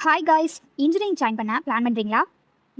Hi guys, engineering join பண்ண plan பண்ணுறீங்களா?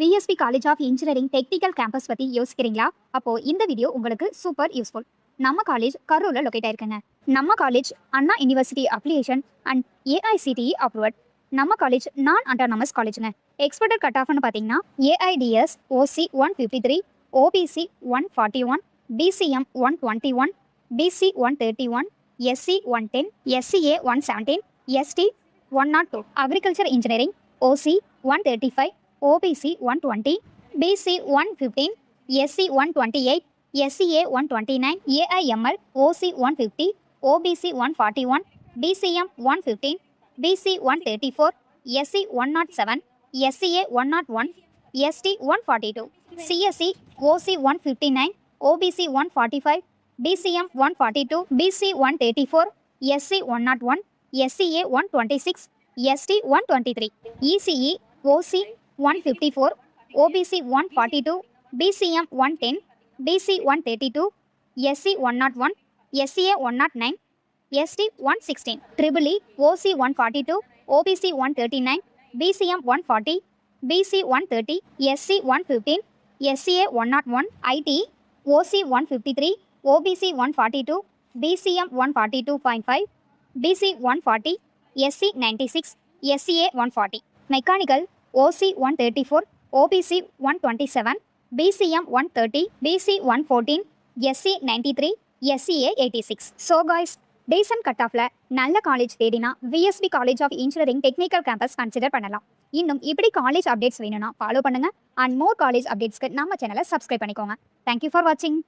VSB college of engineering technical campus பற்றி யோசிக்கிறீங்களா? அப்போது இந்த வீடியோ உங்களுக்கு சூப்பர் யூஸ்ஃபுல். நம்ம காலேஜ் கரூரில் லொக்கேட் ஆயிருக்குங்க. நம்ம college Anna university application and AICTE approved. நம்ம காலேஜ் நான் அட்டானமஸ் காலேஜுங்க. எக்ஸ்பெக்டட் கட் ஆஃப்னு பார்த்தீங்கன்னா AIDS OC 153, OBC 141, BCM 121, BC 131, SC 110, SCA 117, ST 102, Agriculture Engineering, OC 135, OBC 120, BC 115, SC 128, SCA 129, AIML, OC 150, OBC 141, BCM 115, BC 134, SC 107, SCA 101, ST 142, CSE, OC 159, OBC 145, BCM 142, BC 134, SC 101, SCA 126, ST 123, ECE, OC 154, OBC 142, BCM 110, BC 132, SC 101, SCA 109, ST 116, EEE, OC 142, OBC 139, BCM 140, BC 130, SC 115, SCA 101, IT, OC 153, OBC 142, BCM 142.5, BC 140, SC 96, SCA 140, Mechanical, OC 134, OBC 127, BCM 130, BC 114, SC 93, SCA 86. So guys, decent cut ஆஃப்ல நல்ல college தேடினா VSB college of engineering technical campus consider பண்ணலாம். இன்னும் இப்படி college updates வேணும்னா follow பண்ணுங்க. And more college அப்டேட்ஸ்க்கு நம்ம சேனலை சப்ஸ்கிரைப் பண்ணிக்கோங்க. தேங்க்யூ ஃபார் வாட்சிங்.